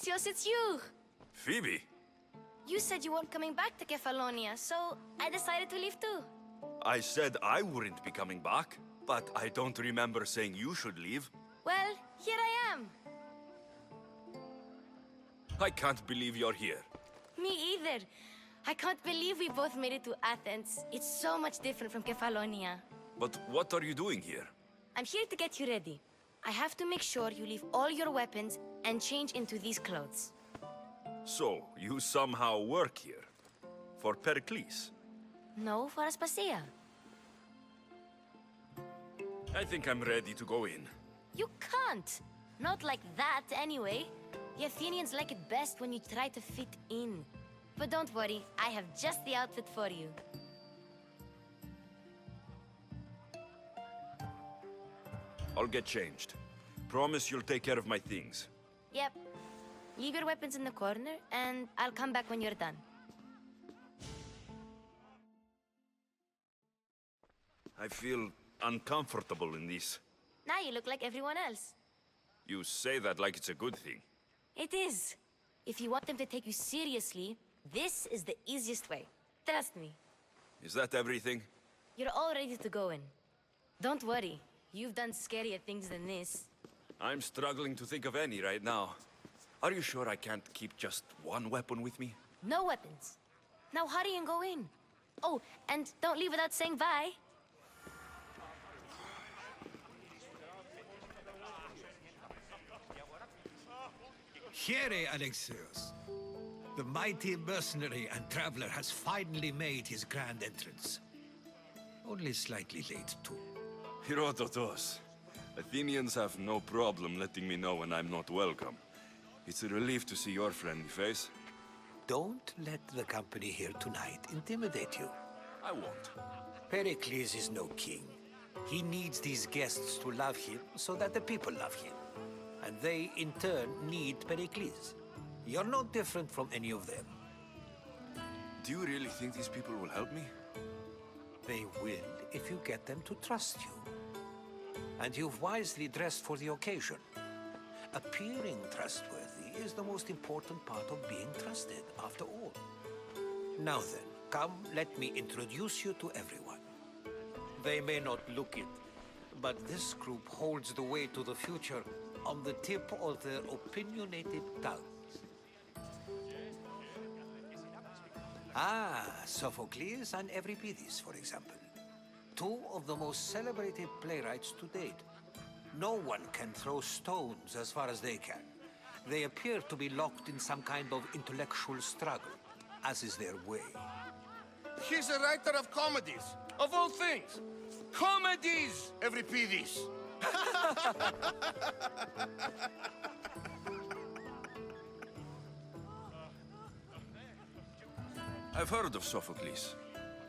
Alexios, it's you! Phoebe? You said you weren't coming back to Kefalonia, so I decided to leave too. I said I wouldn't be coming back, but I don't remember saying you should leave. Well, here I am. I can't believe you're here. Me either. I can't believe we both made it to Athens. It's so much different from Kefalonia. But what are you doing here? I'm here to get you ready. I have to make sure you leave all your weapons and change into these clothes. So, you somehow work here? For Pericles? No, for Aspasia. I think I'm ready to go in. You can't. Not like that, anyway. The Athenians like it best when you try to fit in. But don't worry, I have just the outfit for you. I'll get changed. Promise you'll take care of my things. Yep. Leave your weapons in the corner, and I'll come back when you're done. I feel uncomfortable in this. Now you look like everyone else. You say that like it's a good thing. It is. If you want them to take you seriously, this is the easiest way. Trust me. Is that everything? You're all ready to go in. Don't worry. You've done scarier things than this. I'm struggling to think of any right now. Are you sure I can't keep just one weapon with me? No weapons. Now hurry and go in. Oh, and don't leave without saying bye. Here, Alexios. The mighty mercenary and traveler has finally made his grand entrance. Only slightly late, too. Herodotos. Athenians have no problem letting me know when I'm not welcome. It's a relief to see your friendly face. Don't let the company here tonight intimidate you. I won't. Pericles is no king. He needs these guests to love him so that the people love him. And they, in turn, need Pericles. You're no different from any of them. Do you really think these people will help me? They will if you get them to trust you. And you've wisely dressed for the occasion. Appearing trustworthy is the most important part of being trusted, after all. Now then, come, let me introduce you to everyone. They may not look it, but this group holds the way to the future on the tip of their opinionated tongues. Ah, Sophocles and Euripides, for example. Two of the most celebrated playwrights to date. No one can throw stones as far as they can. They appear to be locked in some kind of intellectual struggle, as is their way. He's a writer of comedies, of all things. Comedies, Euripides. I've heard of Sophocles.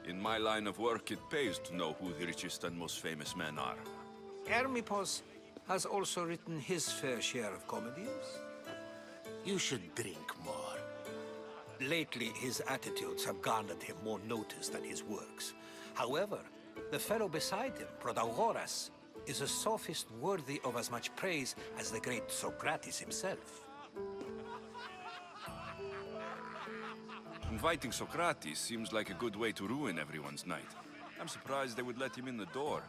In my line of work, it pays to know who the richest and most famous men are. Hermippos has also written his fair share of comedies. You should drink more. Lately, his attitudes have garnered him more notice than his works. However, the fellow beside him, Protagoras, is a sophist worthy of as much praise as the great Socrates himself. Inviting Socrates seems like a good way to ruin everyone's night. I'm surprised they would let him in the door.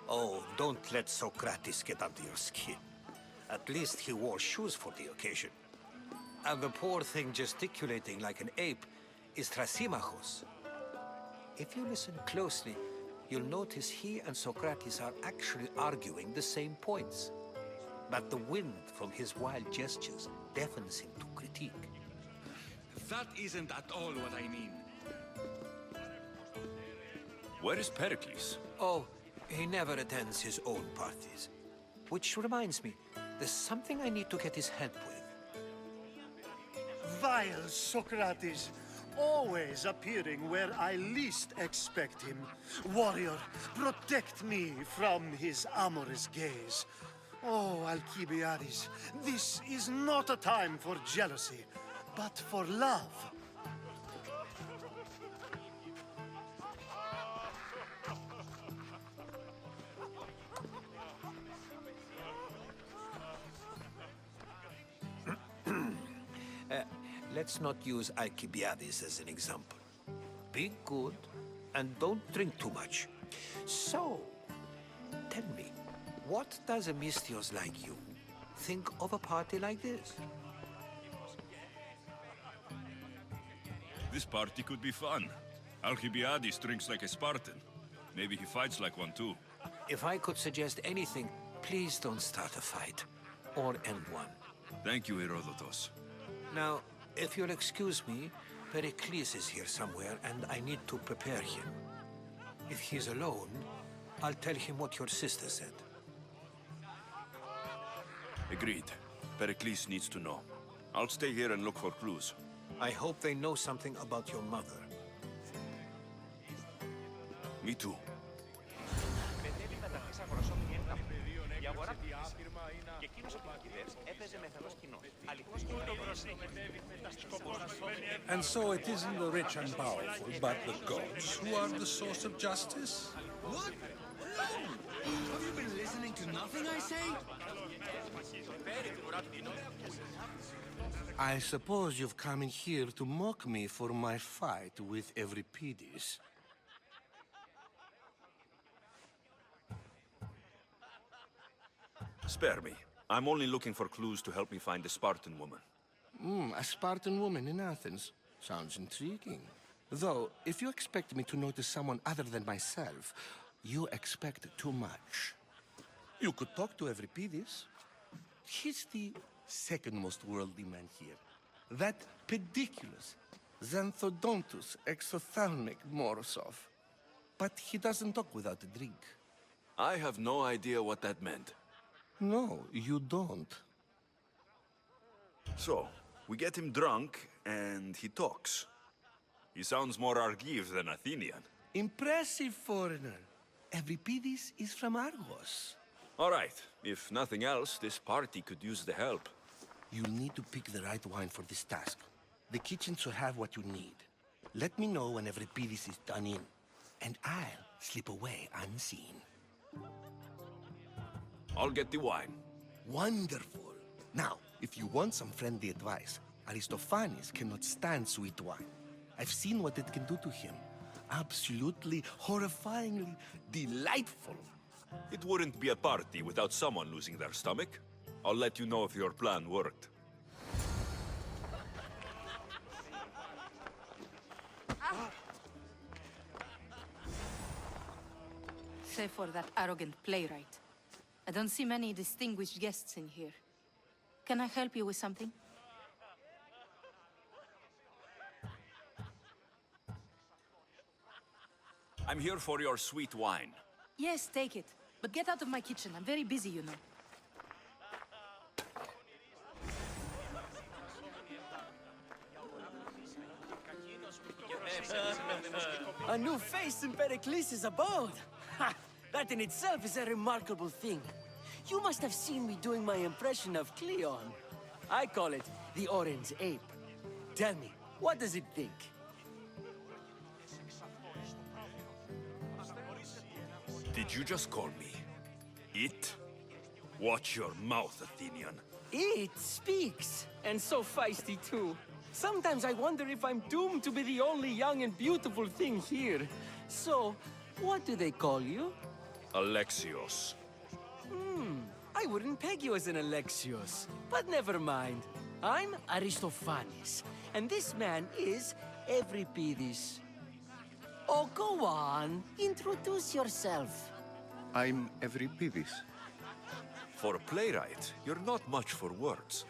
Oh, don't let Socrates get under your skin. At least he wore shoes for the occasion. And the poor thing gesticulating like an ape is Thrasymachos. If you listen closely, you'll notice he and Socrates are actually arguing the same points. But the wind from his wild gestures deafens him to critique. That isn't at all what I mean. Where is Pericles? Oh, he never attends his own parties. Which reminds me, there's something I need to get his help with. Vile Socrates, always appearing where I least expect him. Warrior, protect me from his amorous gaze. Oh, Alcibiades, this is not a time for jealousy, but for love. let's not use Alcibiades as an example. Be good and don't drink too much. So, tell me, what does a Mystios like you think of a party like this? This party could be fun. Alcibiades drinks like a Spartan. Maybe he fights like one too. If I could suggest anything, please don't start a fight or end one. Thank you, Herodotus. Now, if you'll excuse me, Pericles is here somewhere and I need to prepare him. If he's alone, I'll tell him what your sister said. Agreed. Pericles needs to know. I'll stay here and look for clues. I hope they know something about your mother. Me too. And so it isn't the rich and powerful, but the gods who are the source of justice? What? No! Have you been listening to nothing I say? I suppose you've come in here to mock me for my fight with Euripides. Spare me. I'm only looking for clues to help me find the Spartan woman. A Spartan woman in Athens. Sounds intriguing. Though, if you expect me to notice someone other than myself, you expect too much. You could talk to Euripides. He's the second most worldly man here. That pediculous, xanthodontus, exophthalmic Morosov. But he doesn't talk without a drink. I have no idea what that meant. No, you don't. So, we get him drunk, and he talks. He sounds more Argive than Athenian. Impressive, foreigner. Euripides is from Argos. All right. If nothing else, this party could use the help. You'll need to pick the right wine for this task. The kitchen should have what you need. Let me know when Euripides is done in, and I'll slip away unseen. I'll get the wine. Wonderful. Now, if you want some friendly advice, Aristophanes cannot stand sweet wine. I've seen what it can do to him. Absolutely, horrifyingly delightful. It wouldn't be a party without someone losing their stomach. I'll let you know if your plan worked. Save for that arrogant playwright. I don't see many distinguished guests in here. Can I help you with something? I'm here for your sweet wine. Yes, take it. But get out of my kitchen. I'm very busy, you know. A new face in Pericles' abode! Ha! That in itself is a remarkable thing. You must have seen me doing my impression of Cleon. I call it the Orange Ape. Tell me, what does it think? Did you just call me it? Watch your mouth, Athenian. It speaks, and so feisty too. Sometimes I wonder if I'm doomed to be the only young and beautiful thing here. So, what do they call you? Alexios. I wouldn't peg you as an Alexios, but never mind. I'm Aristophanes, and this man is Euripides. Oh, go on. Introduce yourself. I'm Euripides. For a playwright, you're not much for words.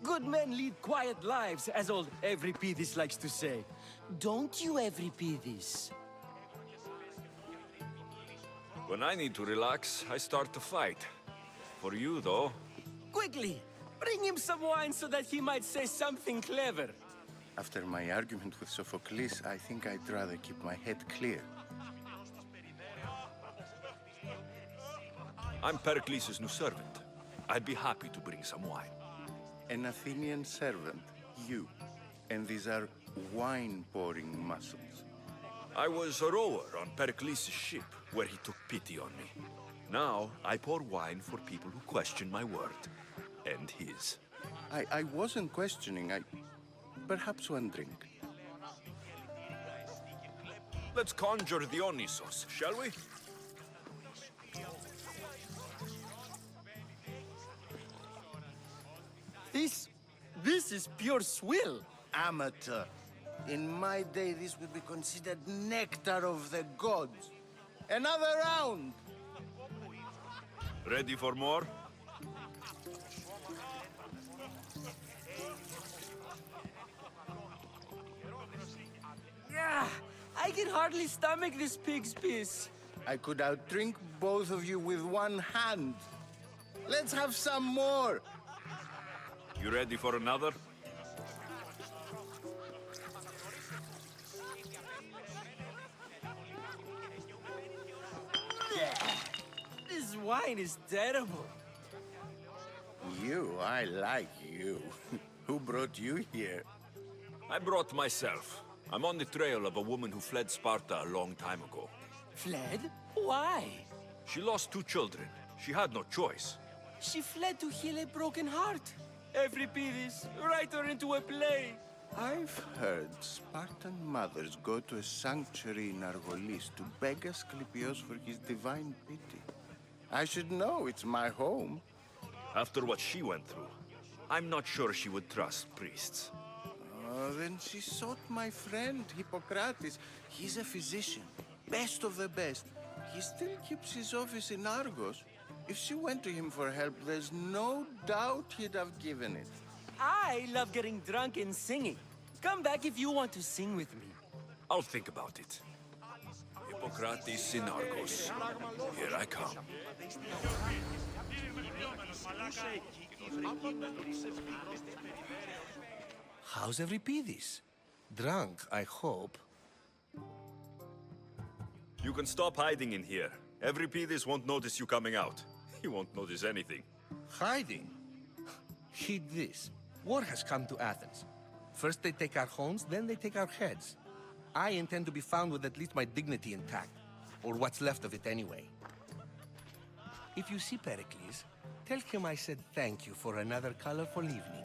Good men lead quiet lives, as old Euripides likes to say. Don't you, Euripides? When I need to relax, I start to fight. For you, though, Quickly, bring him some wine so that he might say something clever. After my argument with Sophocles, I think I'd rather keep my head clear. I'm Pericles' new servant. I'd be happy to bring some wine. An Athenian servant, you. And these are wine-pouring muscles. I was a rower on Pericles' ship, where he took pity on me. Now, I pour wine for people who question my word. And his. I wasn't questioning, Perhaps one drink. Let's conjure Dionysos, shall we? This is pure swill. Amateur. In my day, this would be considered nectar of the gods. Another round! Ready for more? Yeah, I can hardly stomach this pig's piss. I could outdrink both of you with one hand. Let's have some more! You ready for another? This wine is terrible. You, I like you. Who brought you here? I brought myself. I'm on the trail of a woman who fled Sparta a long time ago. Fled? Why? She lost 2 children. She had no choice. She fled to heal a broken heart. Euripides, write her into a play. I've heard Spartan mothers go to a sanctuary in Argolis to beg Asclepios for his divine pity. I should know, it's my home. After what she went through, I'm not sure she would trust priests. Then she sought my friend, Hippocrates. He's a physician, best of the best. He still keeps his office in Argos. If she went to him for help, there's no doubt he'd have given it. I love getting drunk and singing. Come back if you want to sing with me. I'll think about it. Hippocrates in Argos. Here I come. How's Euripides? Drunk, I hope. You can stop hiding in here. Euripides won't notice you coming out. He won't notice anything. Hiding? Heed this. War has come to Athens. First they take our homes, then they take our heads. I intend to be found with at least my dignity intact. Or what's left of it anyway. If you see Pericles, tell him I said thank you for another colorful evening.